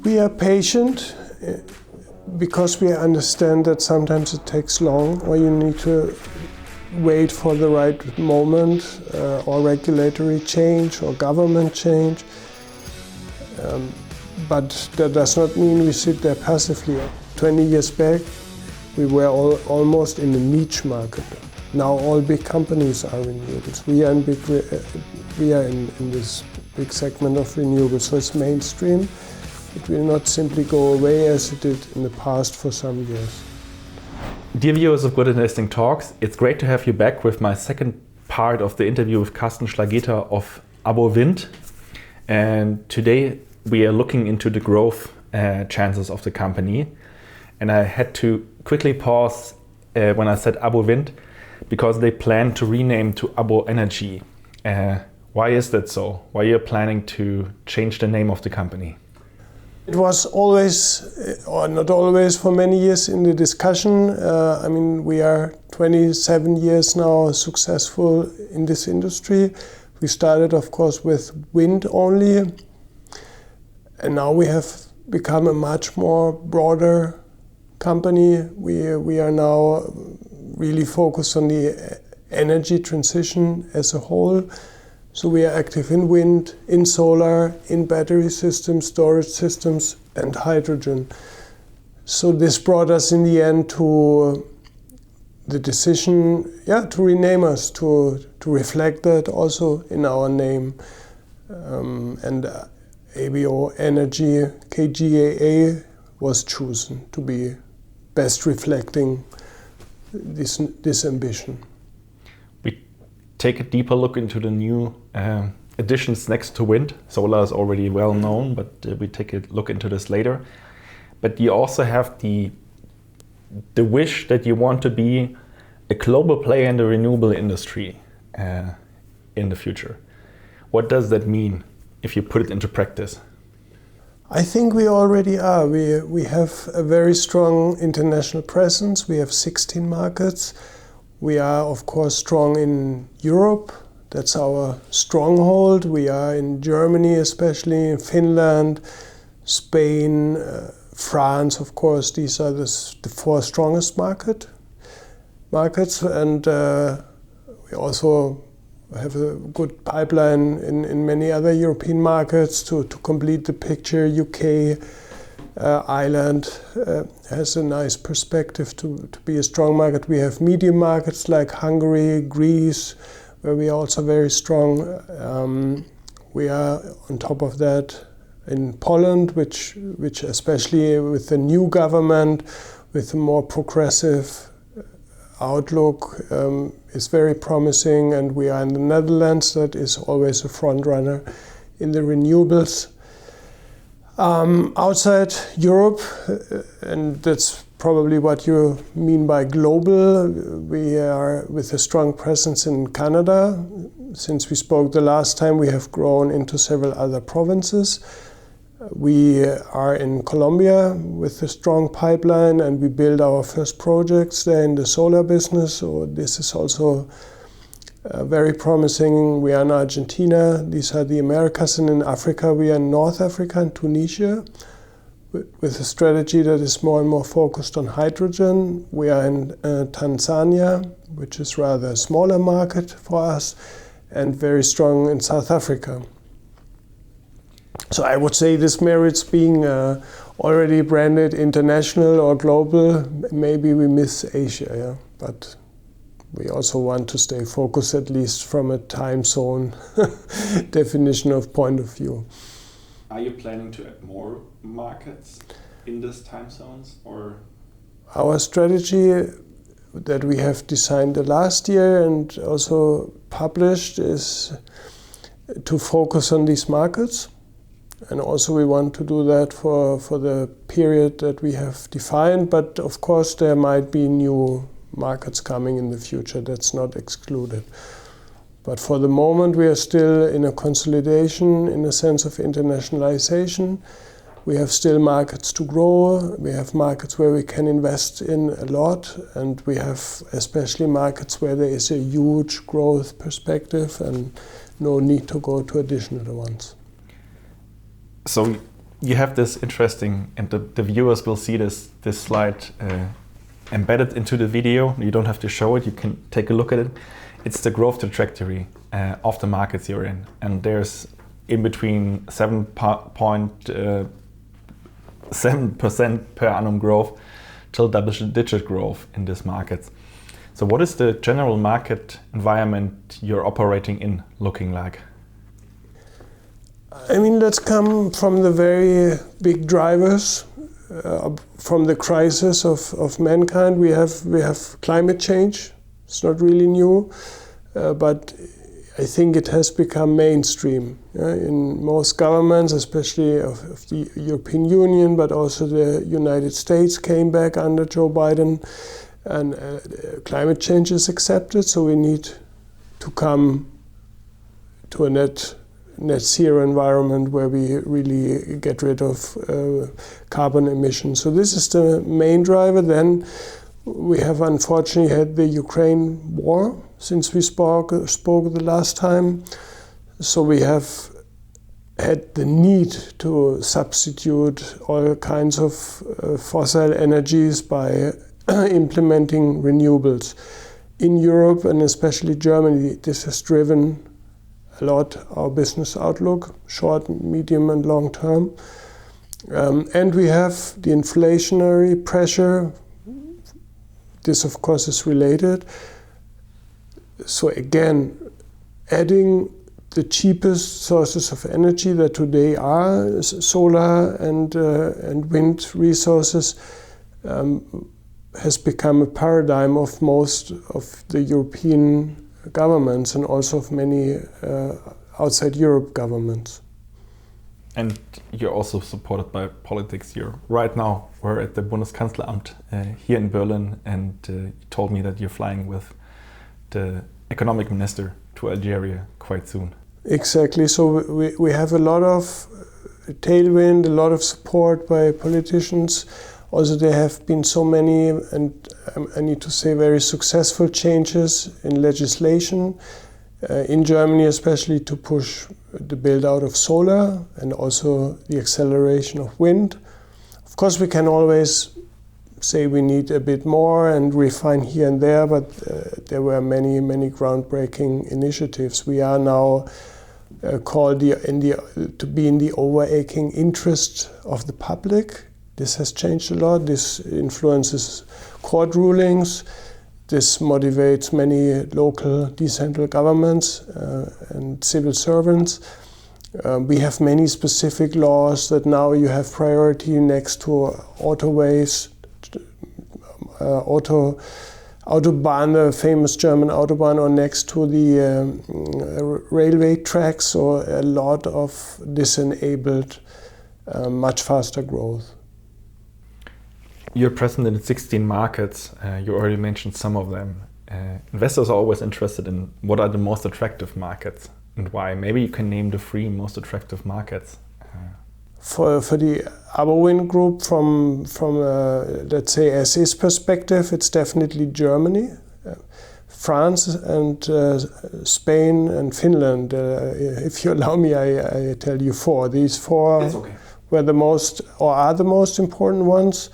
We are patient because we understand that sometimes it takes long, or you need to wait for the right moment, or regulatory change or government change. But that does not mean we sit there passively. 20 years back, we were almost in a niche market. Now all big companies are renewables. We are in this big segment of renewables, so it's mainstream. It will not simply go away as it did in the past for some years. Dear viewers of Good Investing Talks, it's great to have you back with my second part of the interview with Karsten Schlageter of ABO Wind. And today we are looking into the growth chances of the company. And I had to quickly pause when I said ABO Wind, because they plan to rename to ABO Energy. Why is that so? Why are you planning to change the name of the company? It was always, or not always, for many years in the discussion. I mean, we are 27 years now successful in this industry. We started, of course, with wind only. And now we have become a much more broader company. We are now really focused on the energy transition as a whole. So we are active in wind, in solar, in battery systems, storage systems, and hydrogen. So this brought us in the end to the decision, to rename us, to reflect that also in our name. And ABO Energy, KGAA, was chosen to be best reflecting this ambition. We take a deeper look into the new additions next to wind. Solar is already well known, but we take a look into this later. But you also have the wish that you want to be a global player in the renewable industry in the future. What does that mean if you put it into practice? I think we already are. We have a very strong international presence. We have 16 markets. We are, of course, strong in Europe. That's our stronghold. We are in Germany, especially in Finland, Spain, France, of course. These are the four strongest markets. And we also have a good pipeline in many other European markets to complete the picture. UK, Ireland has a nice perspective to be a strong market. We have medium markets like Hungary, Greece, where we are also very strong. We are on top of that in Poland, which especially with the new government, with a more progressive outlook, is very promising. And we are in the Netherlands, that is always a front runner in the renewables. Outside Europe, and that's probably what you mean by global, we are with a strong presence in Canada. Since we spoke the last time, we have grown into several other provinces. We are in Colombia with a strong pipeline, and we build our first projects there in the solar business. So this is also very promising. We are in Argentina. These are the Americas. And in Africa, we are in North Africa and Tunisia with a strategy that is more and more focused on hydrogen. We are in Tanzania, which is rather a smaller market for us, and very strong in South Africa. So I would say this merits being already branded international or global. Maybe we miss Asia, but we also want to stay focused, at least from a time zone definition of point of view. Are you planning to add more markets in these time zones, or? Our strategy that we have designed the last year and also published is to focus on these markets. And also we want to do that for the period that we have defined. But of course there might be new markets coming in the future. That's not excluded. But for the moment we are still in a consolidation in a sense of internationalization. We have still markets to grow. We have markets where we can invest in a lot. And we have especially markets where there is a huge growth perspective and no need to go to additional ones. So you have this interesting, and the viewers will see this slide embedded into the video. You don't have to show it, you can take a look at it. It's the growth trajectory of the markets you're in. And there's in between 7% per annum growth till double-digit growth in these markets. So what is the general market environment you're operating in looking like? I mean, let's come from the very big drivers. From the crisis of mankind, we have climate change. It's not really new, but I think it has become mainstream in most governments, especially of the European Union, but also the United States came back under Joe Biden, and climate change is accepted. So we need to come to a net zero environment where we really get rid of carbon emissions. So this is the main driver. Then we have unfortunately had the Ukraine war since we spoke the last time. So we have had the need to substitute all kinds of fossil energies by implementing renewables. In Europe and especially Germany, this has driven a lot our business outlook, short, medium and long term. And we have the inflationary pressure. This of course is related. So again, adding the cheapest sources of energy that today are solar and wind resources has become a paradigm of most of the European governments and also of many outside Europe governments. And you're also supported by politics. Right now we're at the Bundeskanzleramt here in Berlin, and you told me that you're flying with the economic minister to Algeria quite soon. Exactly. So we have a lot of tailwind, a lot of support by politicians. Also, there have been so many, and I need to say, very successful changes in legislation in Germany, especially to push the build out of solar and also the acceleration of wind. Of course, we can always say we need a bit more and refine here and there, but there were many groundbreaking initiatives. We are now called to be in the overarching interest of the public. This has changed a lot. This influences court rulings. This motivates many local decentral governments and civil servants. We have many specific laws that now you have priority next to autoways, Autobahn, the famous German Autobahn, or next to the railway tracks. So a lot of this enabled much faster growth. You're present in 16 markets. You already mentioned some of them. Investors are always interested in what are the most attractive markets and why. Maybe you can name the 3 most attractive markets. For the ABO Wind group, from let's say as-is perspective, it's definitely Germany, France, and Spain and Finland. If you allow me, I tell you 4. These 4 were the most, or are the most important ones.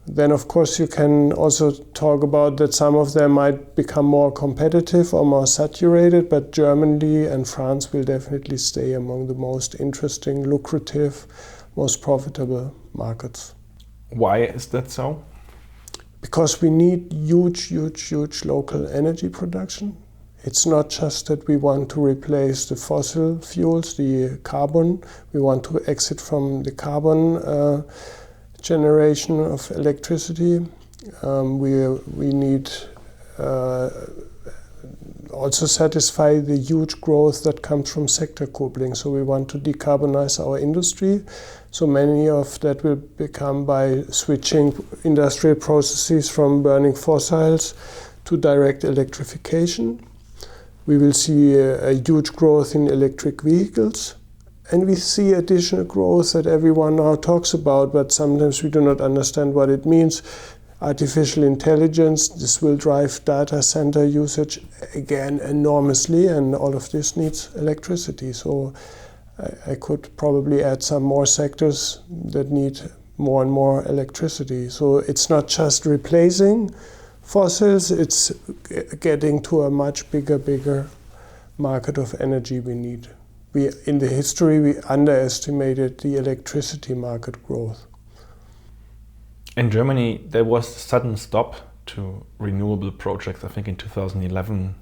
Then, of course, you can also talk about that some of them might become more competitive or more saturated, but Germany and France will definitely stay among the most interesting, lucrative, most profitable markets. Why is that so? Because we need huge local energy production. It's not just that we want to replace the fossil fuels, the carbon. We want to exit from the carbon generation of electricity. We need also satisfy the huge growth that comes from sector coupling. So we want to decarbonize our industry. So many of that will become by switching industrial processes from burning fossils to direct electrification. We will see a huge growth in electric vehicles. And we see additional growth that everyone now talks about, but sometimes we do not understand what it means. Artificial intelligence, this will drive data center usage again enormously, and all of this needs electricity. So I could probably add some more sectors that need more and more electricity. So it's not just replacing fossils, it's getting to a much bigger market of energy we need. In the history, we underestimated the electricity market growth. In Germany, there was a sudden stop to renewable projects, I think in 2011,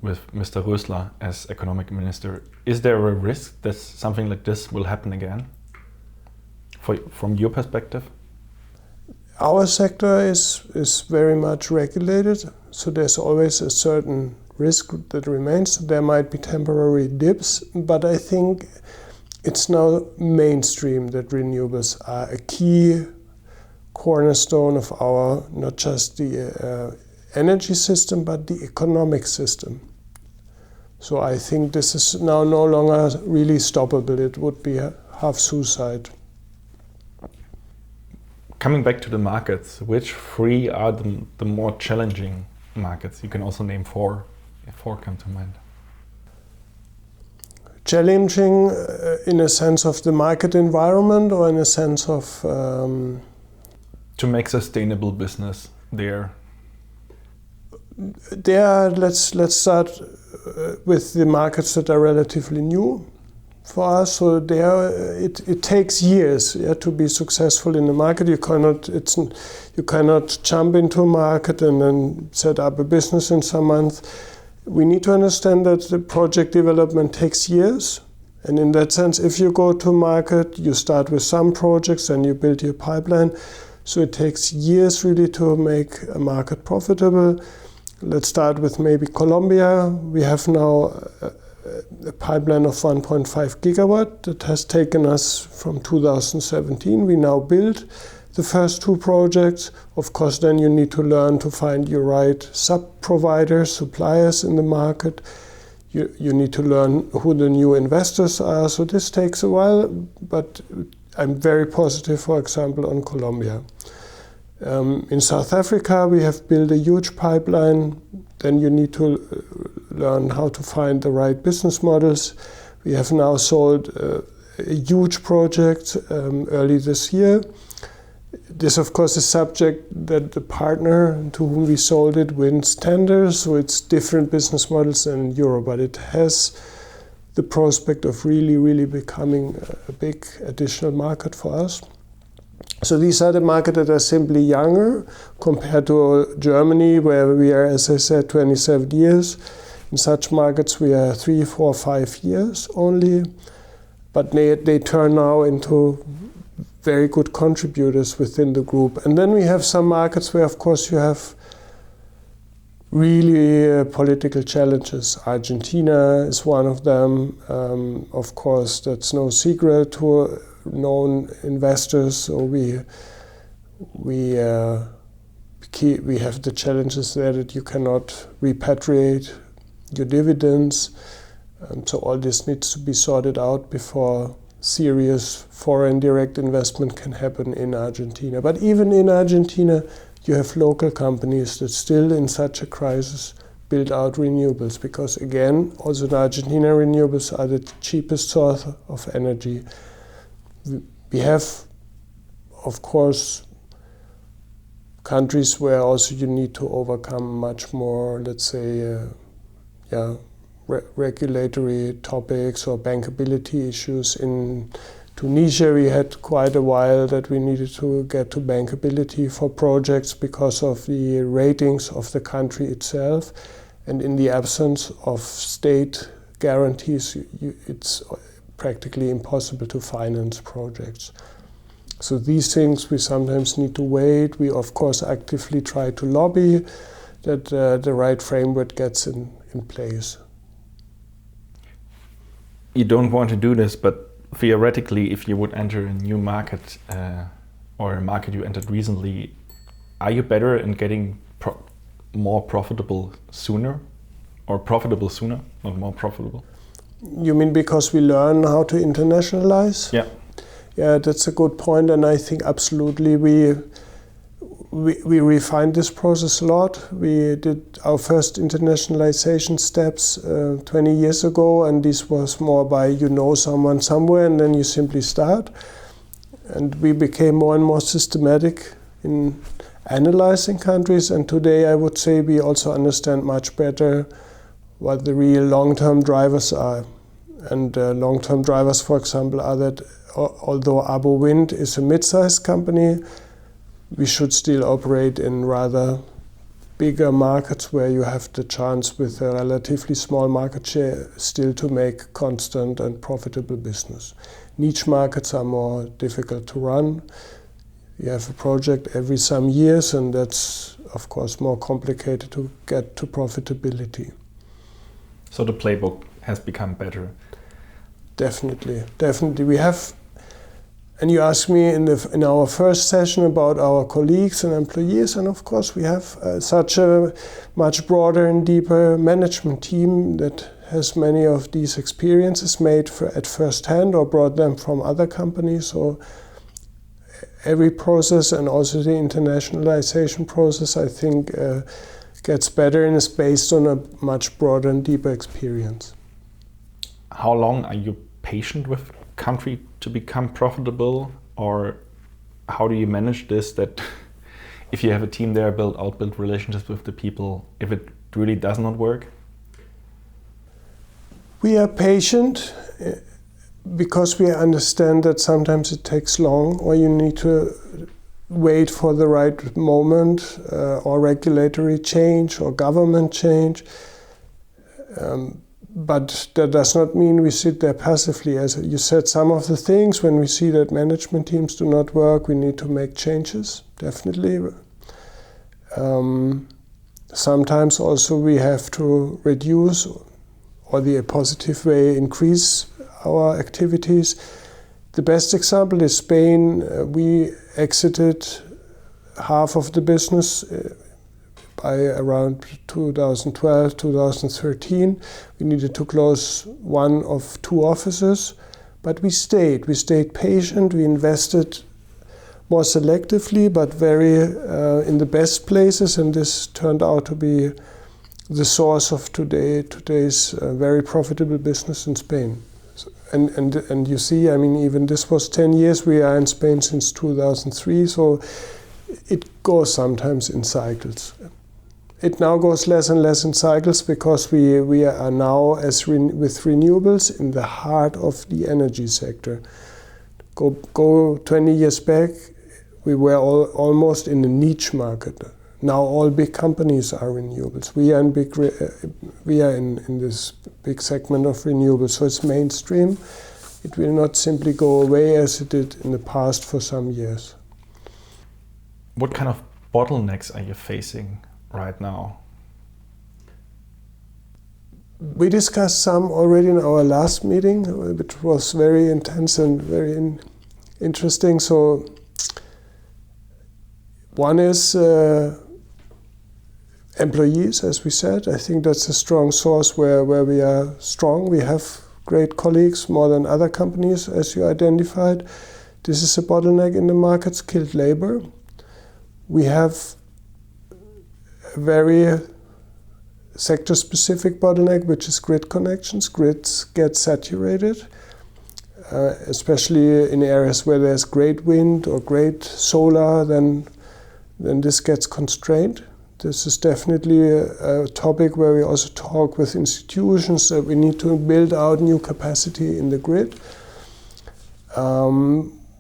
with Mr. Rösler as economic minister. Is there a risk that something like this will happen again, from your perspective? Our sector is very much regulated, so there's always a certain risk that remains. There might be temporary dips, but I think it's now mainstream that renewables are a key cornerstone of our, not just the energy system, but the economic system. So I think this is now no longer really stoppable. It would be half suicide. Coming back to the markets, which three are the more challenging markets? You can also name four, if four come to mind. Challenging in a sense of the market environment, or in a sense of... to make sustainable business there? Let's start with the markets that are relatively new for us. So it takes years to be successful in the market. You cannot jump into a market and then set up a business in some months. We need to understand that the project development takes years. And in that sense, if you go to market, you start with some projects and you build your pipeline. So it takes years really to make a market profitable. Let's start with maybe Colombia. We have now a pipeline of 1.5 gigawatt that has taken us from 2017. We now build the first two projects. Of course, then you need to learn to find your right sub-providers, suppliers in the market. You need to learn who the new investors are. So this takes a while, but I'm very positive, for example, on Colombia. In South Africa, we have built a huge pipeline. Then you need to learn how to find the right business models. We have now sold a huge project early this year. This, of course, is subject that the partner to whom we sold it wins tenders, so it's different business models than in Europe, but it has the prospect of really becoming a big additional market for us. So these are the markets that are simply younger compared to Germany, where we are, as I said, 27 years. In such markets, we are 3, 4, 5 years only, but they turn now into very good contributors within the group. And then we have some markets where, of course, you have really political challenges. Argentina is one of them. Of course, that's no secret to known investors. So we have the challenges there that you cannot repatriate your dividends. So all this needs to be sorted out before serious foreign direct investment can happen in Argentina. But even in Argentina, you have local companies that still in such a crisis build out renewables, because again, also in Argentina, renewables are the cheapest source of energy. We have, of course, countries where also you need to overcome much more, let's say, regulatory topics or bankability issues. In Tunisia, we had quite a while that we needed to get to bankability for projects because of the ratings of the country itself. And in the absence of state guarantees, it's practically impossible to finance projects. So these things we sometimes need to wait. We, of course, actively try to lobby that the right framework gets in place. You don't want to do this, but theoretically, if you would enter a new market or a market you entered recently, are you better in getting more profitable sooner? Or profitable sooner, not more profitable? You mean because we learn how to internationalize? Yeah. Yeah, that's a good point, and I think absolutely we we refined this process a lot. We did our first internationalization steps 20 years ago, and this was more by someone somewhere and then you simply start. And we became more and more systematic in analyzing countries, and today I would say we also understand much better what the real long-term drivers are. And long-term drivers, for example, are that although ABO Wind is a mid-sized company, we should still operate in rather bigger markets where you have the chance with a relatively small market share still to make constant and profitable business. Niche markets are more difficult to run. You have a project every some years, and that's of course more complicated to get to profitability. So the playbook has become better. Definitely. We have. And you asked me in our first session about our colleagues and employees, and of course we have such a much broader and deeper management team that has many of these experiences made at first hand or brought them from other companies. So every process, and also the internationalization process, I think gets better and is based on a much broader and deeper experience. How long are you patient with country to become profitable, or how do you manage this, that if you have a team there, build relationships with the people, if it really does not work? We are patient because we understand that sometimes it takes long, or you need to wait for the right moment, or regulatory change or government change. But that does not mean we sit there passively. As you said, some of the things, when we see that management teams do not work, we need to make changes, definitely. Sometimes also we have to reduce, or the positive way, increase our activities. The best example is Spain. We exited half of the business by around 2012, 2013. We needed to close one of two offices, but we stayed patient, we invested more selectively, but very in the best places, and this turned out to be the source of today's very profitable business in Spain. And you see, I mean, even this was 10 years, we are in Spain since 2003, so it goes sometimes in cycles. It now goes less and less in cycles because we are now, with renewables, in the heart of the energy sector. Go 20 years back, we were almost in a niche market. Now all big companies are renewables. We are in this big segment of renewables, so it's mainstream. It will not simply go away as it did in the past for some years. What kind of bottlenecks are you facing right now? We discussed some already in our last meeting, which was very intense and very interesting. So one is employees, as we said. I think that's a strong source where we are strong. We have great colleagues, more than other companies, as you identified. This is a bottleneck in the market, skilled labor. We have a very sector-specific bottleneck, which is grid connections. Grids get saturated, especially in areas where there's great wind or great solar, then this gets constrained. This is definitely a topic where we also talk with institutions that we need to build out new capacity in the grid.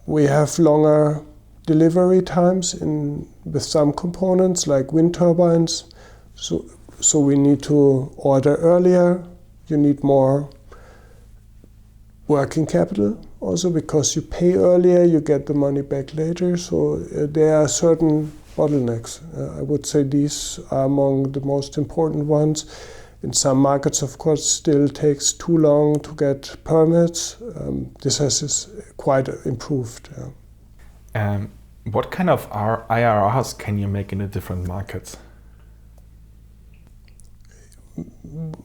We have longer delivery times with some components like wind turbines. So we need to order earlier. You need more working capital also because you pay earlier, you get the money back later. So there are certain bottlenecks. I would say these are among the most important ones. In some markets, of course, still takes too long to get permits. This has quite improved. Yeah. What kind of IRRs can you make in the different markets?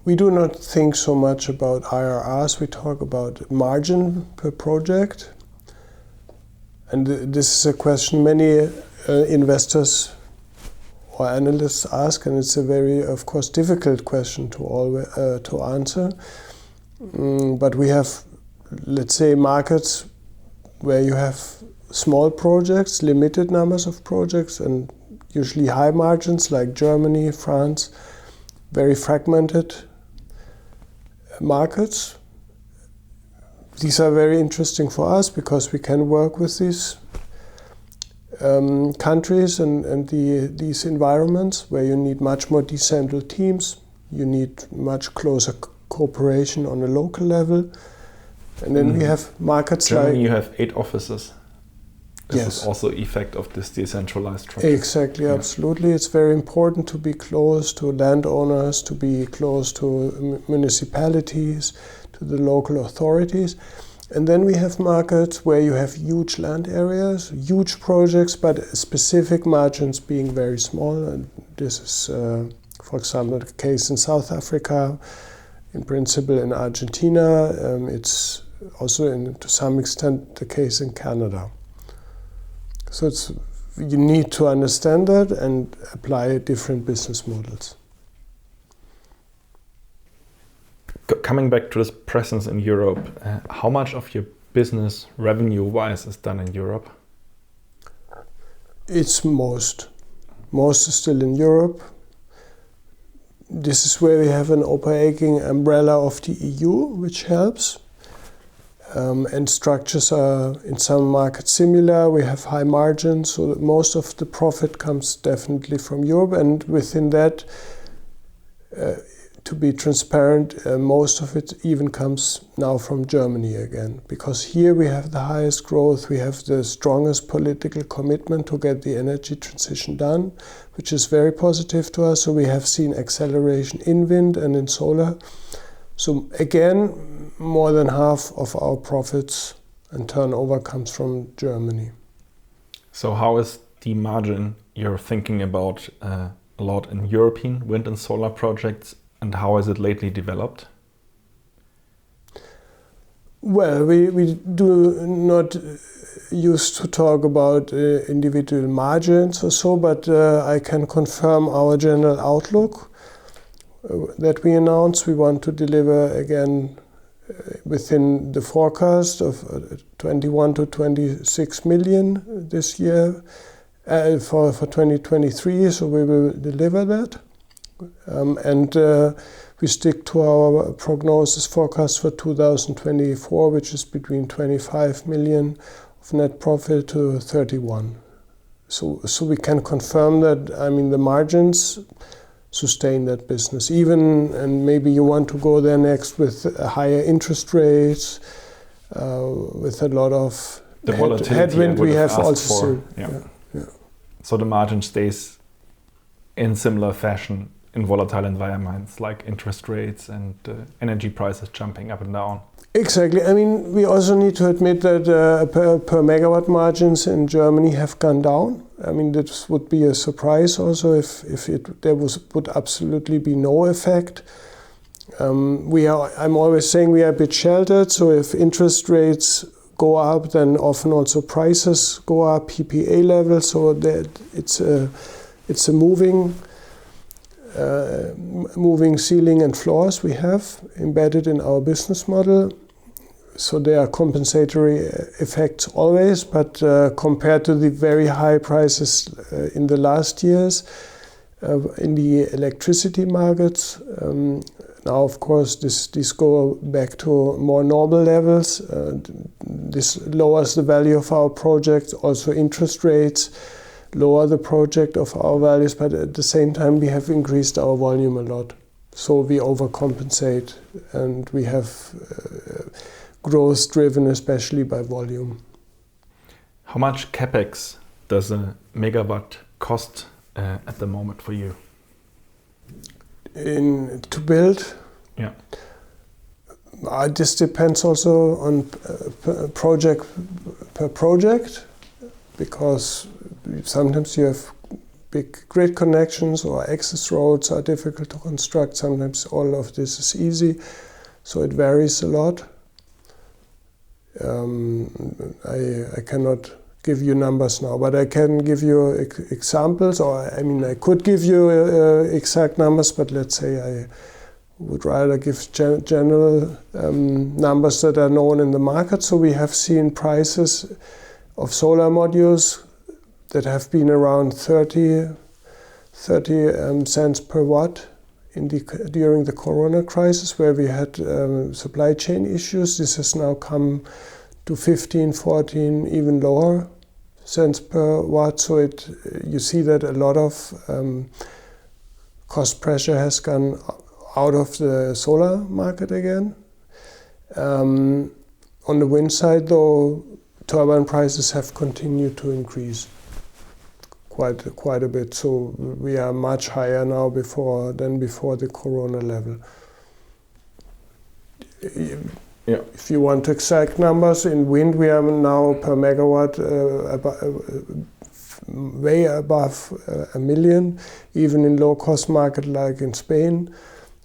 We do not think so much about IRRs. We talk about margin per project. And this is a question many investors our analysts ask, and it's a very, of course, difficult question to answer. But we have, let's say, markets where you have small projects, limited numbers of projects, and usually high margins, like Germany, France, very fragmented markets. These are very interesting for us because we can work with these countries and these environments where you need much more decentral teams, you need much closer cooperation on a local level. And then we have markets Germany, like... you have 8 offices. This Yes. is also effect of this decentralized structure. Exactly, Yeah. absolutely. It's very important to be close to landowners, to be close to municipalities, to the local authorities. And then we have markets where you have huge land areas, huge projects, but specific margins being very small. And this is, for example, the case in South Africa, in principle in Argentina. It's also, to some extent, the case in Canada. So you need to understand that and apply different business models. Coming back to this presence in Europe, how much of your business revenue-wise is done in Europe? It's most. Most is still in Europe. This is where we have an overarching umbrella of the EU, which helps. And structures are in some markets similar. We have high margins, so that most of the profit comes definitely from Europe. And within that, to be transparent, most of it even comes now from Germany again. Because here we have the highest growth, we have the strongest political commitment to get the energy transition done, which is very positive to us. So we have seen acceleration in wind and in solar. So again, more than half of our profits and turnover comes from Germany. So how is the margin you're thinking about a lot in European wind and solar projects, and how has it lately developed? Well, we do not used to talk about individual margins or so, but I can confirm our general outlook that we announced. We want to deliver again within the forecast of 21 to 26 million this year for 2023, so we will deliver that. And we stick to our prognosis forecast for 2024, which is between 25 million of net profit to 31. So we can confirm that, I mean, the margins sustain that business. Even, and maybe you want to go there next with higher interest rates, with a lot of the volatility headwind we have also. Yeah. So the margin stays in similar fashion in volatile environments like interest rates and energy prices jumping up and down. Exactly. I mean, we also need to admit that per megawatt margins in Germany have gone down. I mean, this would be a surprise also if there would absolutely be no effect. I'm always saying we are a bit sheltered, so if interest rates go up, then often also prices go up, PPA levels, so that it's a moving ceiling and floors we have embedded in our business model. So there are compensatory effects always, but compared to the very high prices in the last years in the electricity markets, now of course these go back to more normal levels. This lowers the value of our project, also interest rates lower the project of our values, but at the same time we have increased our volume a lot. So we overcompensate, and we have growth driven especially by volume. How much capex does a megawatt cost at the moment for you? To build? Yeah. This depends also on project per project, because sometimes you have big grid connections or access roads are difficult to construct. Sometimes all of this is easy, so it varies a lot. I cannot give you numbers now, but I can give you examples, or I mean, I could give you exact numbers, but let's say I would rather give general numbers that are known in the market. So we have seen prices of solar modules that have been around 30 cents per watt during the Corona crisis, where we had supply chain issues. This has now come to 15, 14, even lower cents per watt. So you see that a lot of cost pressure has gone out of the solar market again. On the wind side, though, turbine prices have continued to increase quite a bit. So we are much higher now than before the Corona level. Yeah. If you want exact numbers, in wind we are now per megawatt way above $1 million, even in low-cost market like in Spain.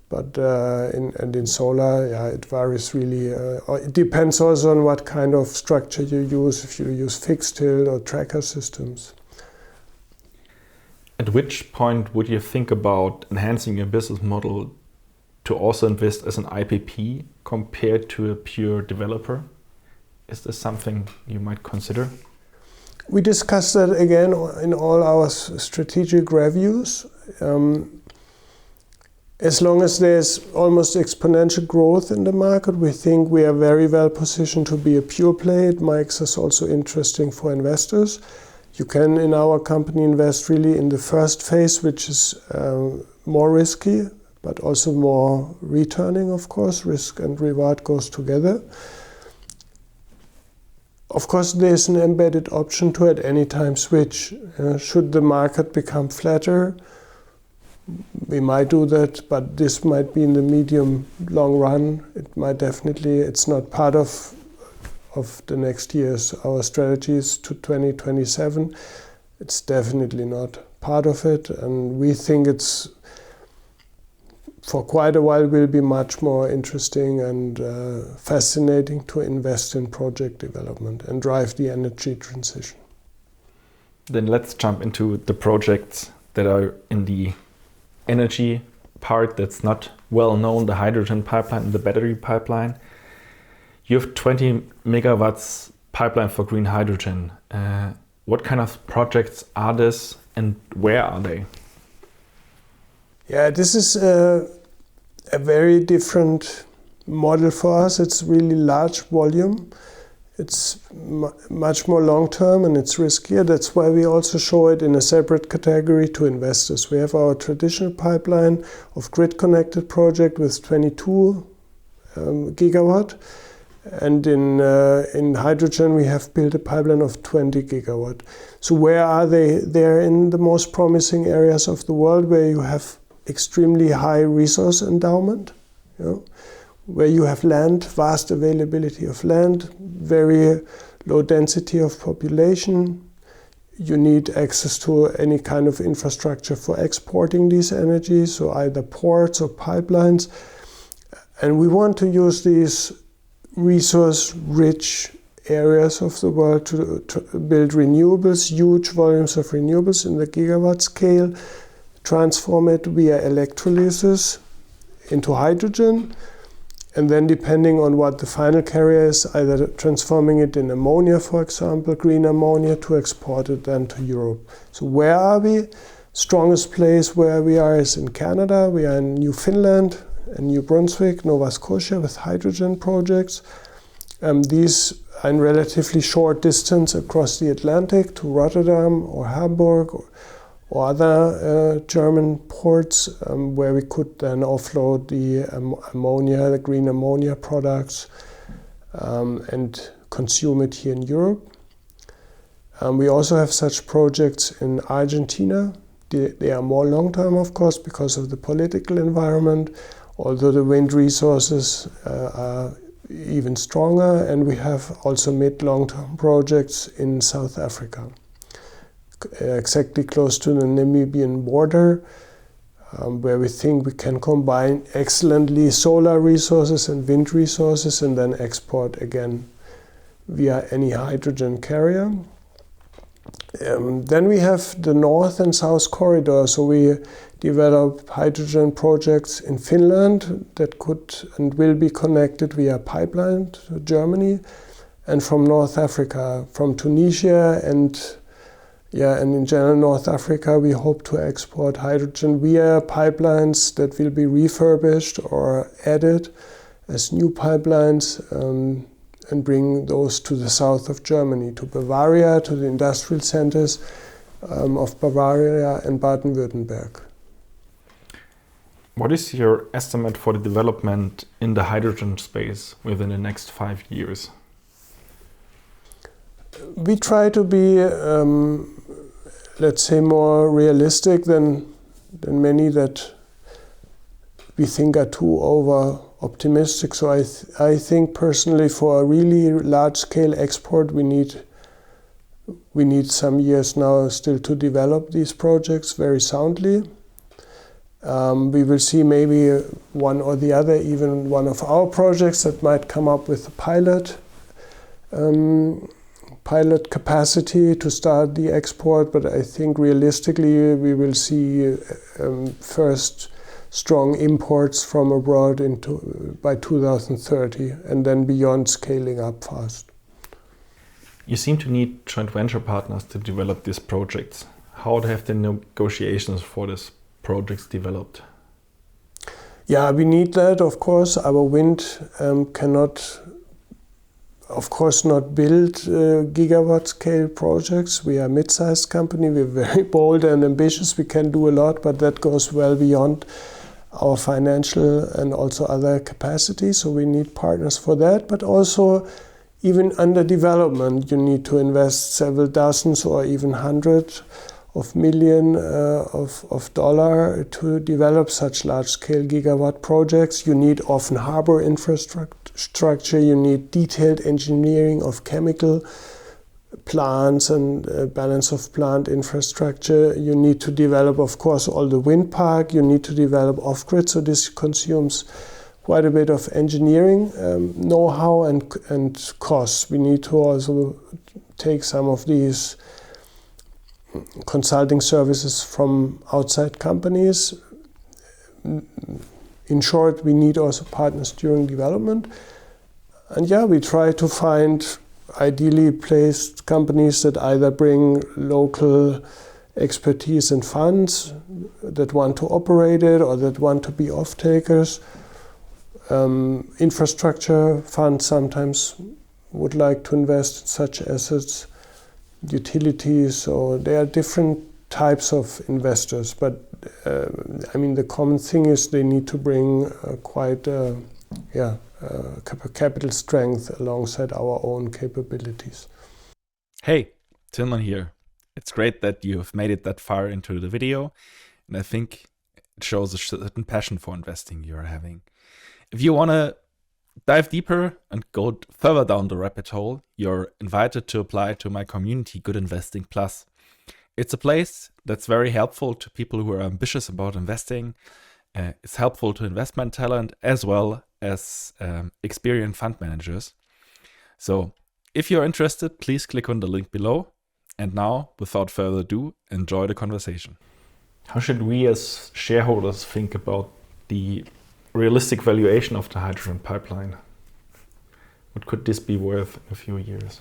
But in solar, yeah, it varies really. It depends also on what kind of structure you use, if you use fixed tilt or tracker systems. At which point would you think about enhancing your business model to also invest as an IPP compared to a pure developer? Is this something you might consider? We discussed that again in all our strategic reviews. As long as there's almost exponential growth in the market, we think we are very well positioned to be a pure play. It makes us also interesting for investors. You can, in our company, invest really in the first phase, which is more risky, but also more returning, of course. Risk and reward goes together. Of course, there's an embedded option to at any time switch. Should the market become flatter, we might do that, but this might be in the medium-long run. It might definitely, it's not part of the next years. Our strategy is to 2027. It's definitely not part of it, and we think it's for quite a while will be much more interesting and fascinating to invest in project development and drive the energy transition. Then let's jump into the projects that are in the energy part that's not well known, the hydrogen pipeline and the battery pipeline. You have 20 megawatts pipeline for green hydrogen. What kind of projects are this and where are they? Yeah, this is a very different model for us. It's really large volume. It's much more long-term and it's riskier. That's why we also show it in a separate category to investors. We have our traditional pipeline of grid-connected project with 22 gigawatt. And in hydrogen, we have built a pipeline of 20 gigawatt. So where are they? They're in the most promising areas of the world where you have extremely high resource endowment, where you have land, vast availability of land, very low density of population. You need access to any kind of infrastructure for exporting these energies, so either ports or pipelines. And we want to use these resource-rich areas of the world to build renewables, huge volumes of renewables in the gigawatt scale, transform it via electrolysis into hydrogen, and then depending on what the final carrier is, either transforming it in ammonia, for example, green ammonia, to export it then to Europe. So where are we? Strongest place where we are is in Canada. We are in Newfoundland and New Brunswick, Nova Scotia with hydrogen projects. These are in relatively short distance across the Atlantic to Rotterdam or Hamburg or other German ports where we could then offload the ammonia, the green ammonia products and consume it here in Europe. We also have such projects in Argentina. They are more long-term, of course, because of the political environment, although the wind resources are even stronger. And we have also mid-long-term projects in South Africa, exactly close to the Namibian border, where we think we can combine excellently solar resources and wind resources and then export again via any hydrogen carrier. Then we have the North and South corridor. So we develop hydrogen projects in Finland that could and will be connected via pipeline to Germany, and from North Africa, from Tunisia and in general North Africa, we hope to export hydrogen via pipelines that will be refurbished or added as new pipelines, and bring those to the south of Germany, to Bavaria, to the industrial centers of Bavaria and Baden-Württemberg. What is your estimate for the development in the hydrogen space within the next 5 years? We try to be, let's say, more realistic than many that we think are too over-optimistic. So I think personally for a really large-scale export, we need some years now still to develop these projects very soundly. We will see maybe one or the other, even one of our projects that might come up with a pilot capacity to start the export, but I think realistically we will see first strong imports from abroad by 2030, and then beyond scaling up fast. You seem to need joint venture partners to develop these projects. How have the negotiations for these projects developed? Yeah, we need that, of course. ABO Wind cannot, of course, not build gigawatt scale projects. We are a mid-sized company. We're very bold and ambitious. We can do a lot, but that goes well beyond our financial and also other capacities. So we need partners for that. But also, even under development, you need to invest several dozens or even hundreds of millions of dollars to develop such large-scale gigawatt projects. You need often harbor infrastructure. You need detailed engineering of chemical plants and balance of plant infrastructure. You need to develop, of course, all the wind park. You need to develop off-grid. So this consumes quite a bit of engineering know-how and costs. We need to also take some of these consulting services from outside companies. In short, we need also partners during development. And yeah, we try to find ideally placed companies that either bring local expertise and funds, that want to operate it, or that want to be off-takers. Infrastructure funds sometimes would like to invest in such assets, utilities, so there are different types of investors, but the common thing is they need to bring capital strength alongside our own capabilities. Hey, Tilman here. It's great that you have made it that far into the video, and I think it shows a certain passion for investing you're having. If you want to dive deeper and go further down the rabbit hole, you're invited to apply to my community, Good Investing Plus. It's a place that's very helpful to people who are ambitious about investing. It's helpful to investment talent as well as experienced fund managers. So if you're interested, please click on the link below. And now, without further ado, enjoy the conversation. How should we as shareholders think about the realistic valuation of the hydrogen pipeline? What could this be worth in a few years?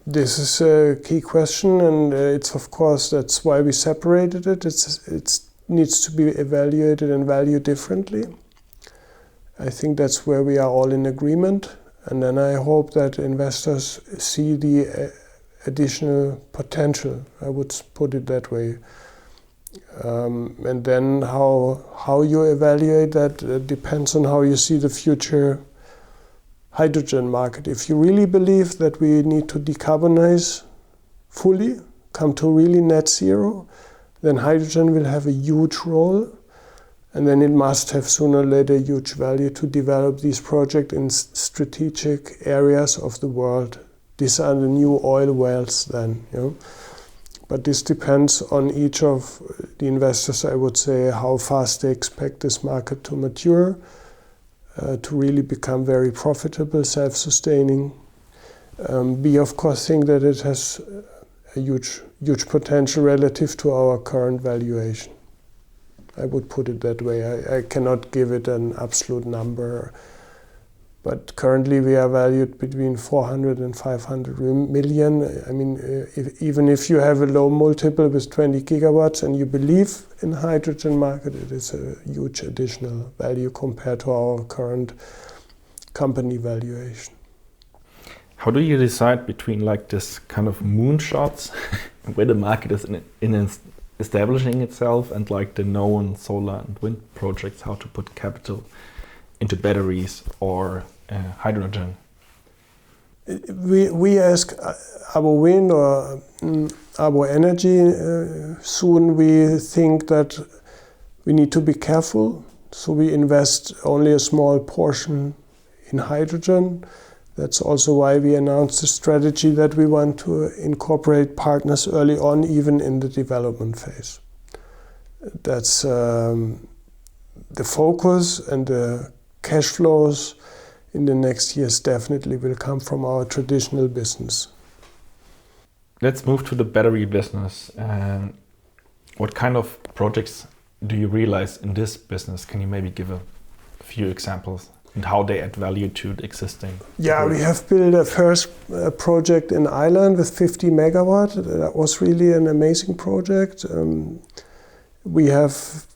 This is a key question, and it's of course that's why we separated it. It needs to be evaluated and valued differently. I think that's where we are all in agreement, and then I hope that investors see the additional potential. I would put it that way. And then how you evaluate that depends on how you see the future hydrogen market. If you really believe that we need to decarbonize fully, come to really net zero, then hydrogen will have a huge role, and then it must have sooner or later huge value to develop these projects in strategic areas of the world. These are the new oil wells then, But this depends on each of the investors, I would say, how fast they expect this market to mature, to really become very profitable, self-sustaining. We, of course, think that it has a huge potential relative to our current valuation. I would put it that way. I cannot give it an absolute number, but currently we are valued between 400 and 500 million. I mean, even if you have a low multiple with 20 gigawatts and you believe in the hydrogen market, it is a huge additional value compared to our current company valuation. How do you decide between like this kind of moonshots where the market is in establishing itself and like the known solar and wind projects, how to put capital into batteries or hydrogen? We ask ABO Wind or ABO Energy, soon we think that we need to be careful, so we invest only a small portion in hydrogen. That's also why we announced the strategy that we want to incorporate partners early on, even in the development phase. That's the focus, and the cash flows in the next years definitely will come from our traditional business. Let's move to the battery business. What kind of projects do you realize in this business? Can you maybe give a few examples and how they add value to the existing? Yeah, we have built a first project in Ireland with 50 megawatt. That was really an amazing project. We have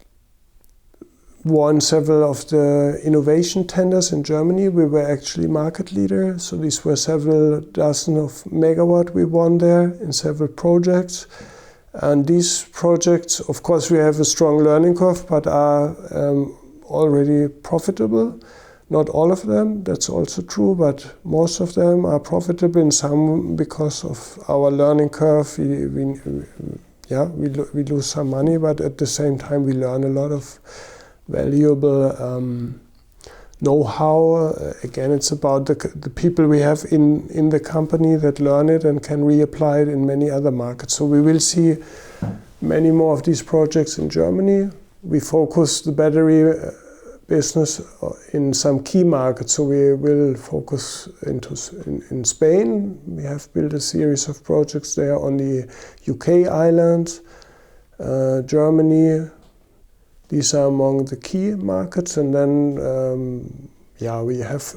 won several of the innovation tenders in Germany. We were actually market leader, so these were several dozen of megawatt we won there in several projects. And these projects, of course, we have a strong learning curve, but are already profitable. Not all of them, that's also true, but most of them are profitable, in some because of our learning curve. We lose some money, but at the same time we learn a lot of valuable know-how. Again, it's about the people we have in the company that learn it and can reapply it in many other markets. So we will see many more of these projects in Germany. We focus the battery business in some key markets, so we will focus in Spain. We have built a series of projects there on the UK islands, Germany. These are among the key markets, and then we have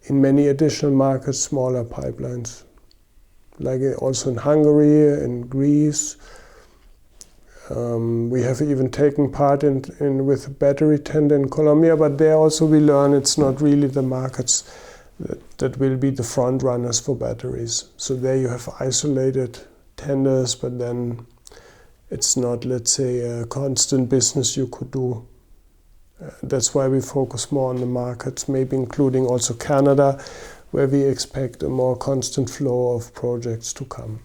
in many additional markets smaller pipelines, like also in Hungary and Greece. We have even taken part in with a battery tender in Colombia, but there also we learn it's not really the markets that will be the front runners for batteries. So there you have isolated tenders, but then it's not, let's say, a constant business you could do. That's why we focus more on the markets, maybe including also Canada, where we expect a more constant flow of projects to come.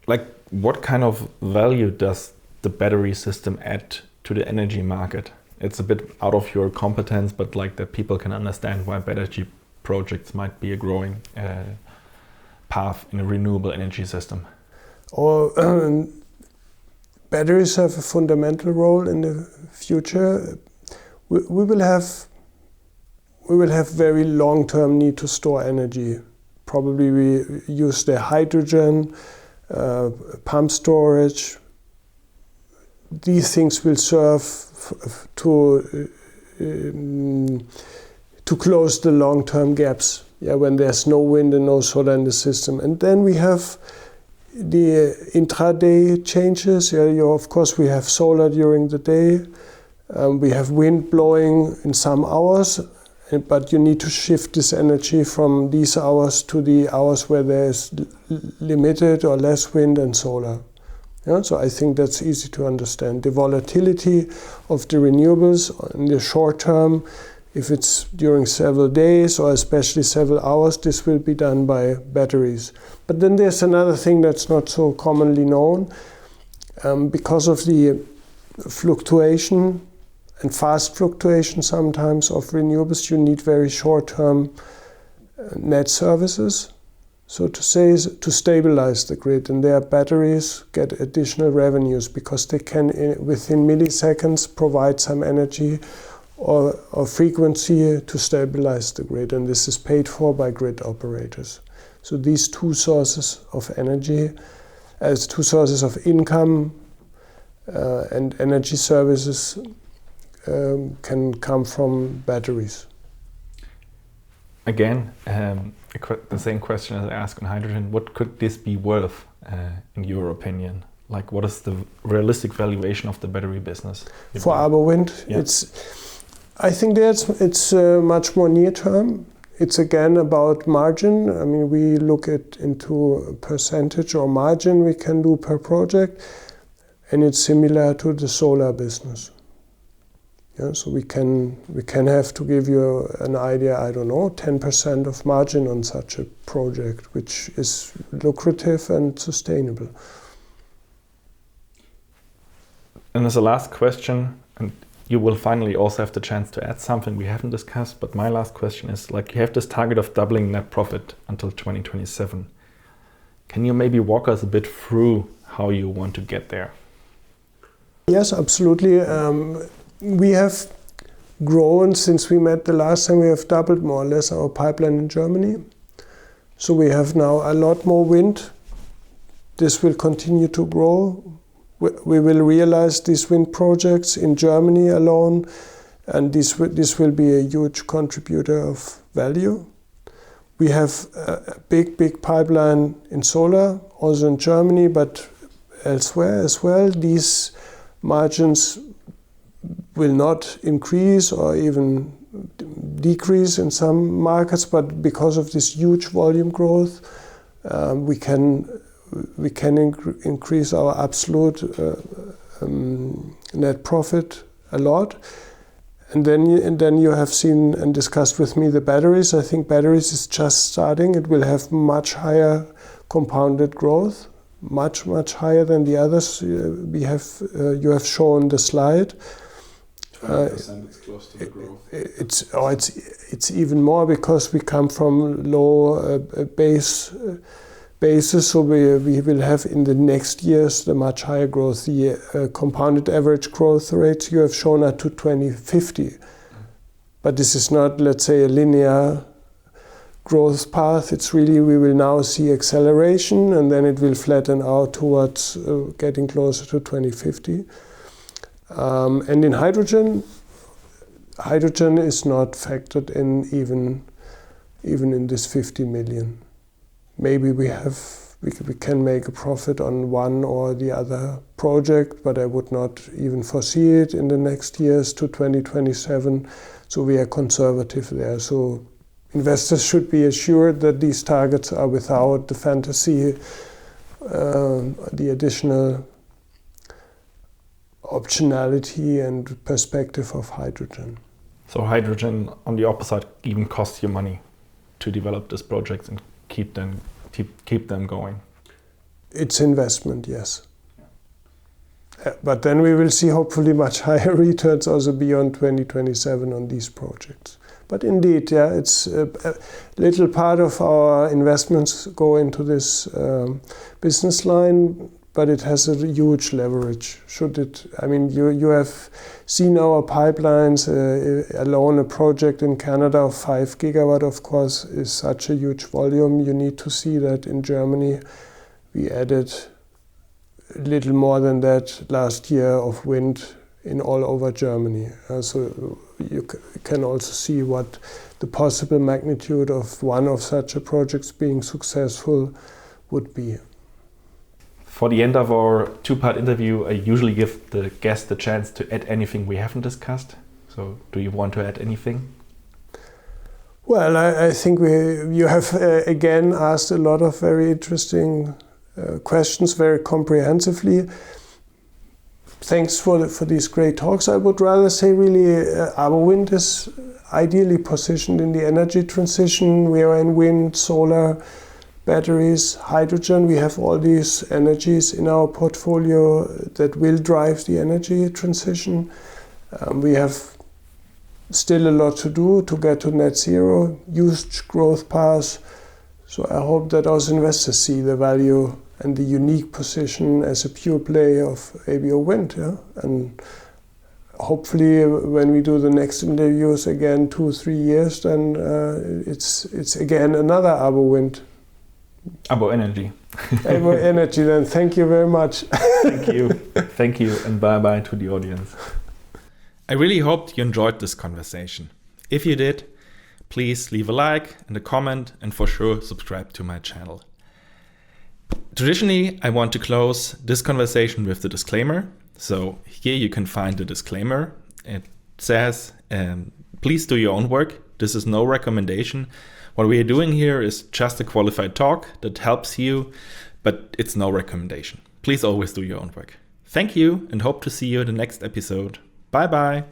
Like, what kind of value does the battery system add to the energy market? It's a bit out of your competence, but like that people can understand why battery projects might be a growing path in a renewable energy system. Batteries have a fundamental role in the future. We will have very long-term need to store energy. Probably we use the hydrogen, pump storage. These things will serve to close the long-term gaps. Yeah, when there's no wind and no solar in the system, and then we have the intraday changes. Yeah, of course we have solar during the day. We have wind blowing in some hours, but you need to shift this energy from these hours to the hours where there is limited or less wind and solar. Yeah, so I think that's easy to understand. The volatility of the renewables in the short term, if it's during several days or especially several hours, this will be done by batteries. But then there's another thing that's not so commonly known. Because of the fluctuation and fast fluctuation sometimes of renewables, you need very short-term net services, so to say, to stabilize the grid. And their batteries get additional revenues because they can, within milliseconds, provide some energy or frequency to stabilize the grid. And this is paid for by grid operators. So these two sources of energy, as two sources of income and energy services can come from batteries. Again, the same question as I asked on hydrogen. What could this be worth, in your opinion? Like, what is the realistic valuation of the battery business? For ABO Wind, yeah. I think it's much more near term. It's again about margin. I mean, we look into a percentage or margin we can do per project, and it's similar to the solar business. Yeah, so we can have, to give you an idea, I don't know, 10% of margin on such a project, which is lucrative and sustainable. And as a last question, and you will finally also have the chance to add something we haven't discussed, but my last question is, like, you have this target of doubling net profit until 2027. Can you maybe walk us a bit through how you want to get there? Yes, absolutely. We have grown since we met the last time. We have doubled more or less our pipeline in Germany. So we have now a lot more wind. This will continue to grow. We will realize these wind projects in Germany alone, and this will be a huge contributor of value. We have a big pipeline in solar, also in Germany, but elsewhere as well. These margins will not increase or even decrease in some markets, but because of this huge volume growth, we can increase our absolute net profit a lot. And then you have seen and discussed with me the batteries. I think batteries is just starting. It will have much higher compounded growth, much higher than the others. You have shown the slide. 20% is close to the growth. It's even more because we come from low basis, so we will have in the next years the much higher growth. The compounded average growth rates you have shown are to 2050. But this is not, let's say, a linear growth path. It's really, we will now see acceleration, and then it will flatten out towards getting closer to 2050. And in hydrogen is not factored in even in this 50 million. Maybe we can make a profit on one or the other project, but I would not even foresee it in the next years to 2027. So we are conservative there. So investors should be assured that these targets are without the fantasy, the additional optionality and perspective of hydrogen. So hydrogen, on the opposite, even costs you money to develop these projects and keep them going. It's investment, yes. But then we will see hopefully much higher returns also beyond 2027 on these projects. But indeed, yeah, it's a little part of our investments go into this business line, but it has a huge leverage. I mean, you have seen our pipelines, alone a project in Canada of 5 gigawatt, of course, is such a huge volume. You need to see that in Germany. We added a little more than that last year of wind in all over Germany. So you can also see what the possible magnitude of one of such a projects being successful would be. For the end of our two-part interview, I usually give the guest the chance to add anything we haven't discussed. So do you want to add anything? Well, I think you have again asked a lot of very interesting questions very comprehensively. Thanks for these great talks. I would rather say really ABO Wind is ideally positioned in the energy transition. We are in wind, solar, batteries, hydrogen. We have all these energies in our portfolio that will drive the energy transition. We have still a lot to do to get to net zero, huge growth paths. So I hope that also investors see the value and the unique position as a pure play of ABO Wind. Yeah? And hopefully when we do the next interviews again 2-3 years, then it's again another ABO Wind ABO Energy. ABO Energy, then thank you very much. Thank you. Thank you, and bye-bye to the audience. I really hoped you enjoyed this conversation. If you did, please leave a like and a comment, and for sure subscribe to my channel. Traditionally, I want to close this conversation with the disclaimer. So here you can find the disclaimer. It says, please do your own work. This is no recommendation. What we are doing here is just a qualified talk that helps you, but it's no recommendation. Please always do your own work. Thank you, and hope to see you in the next episode. Bye-bye.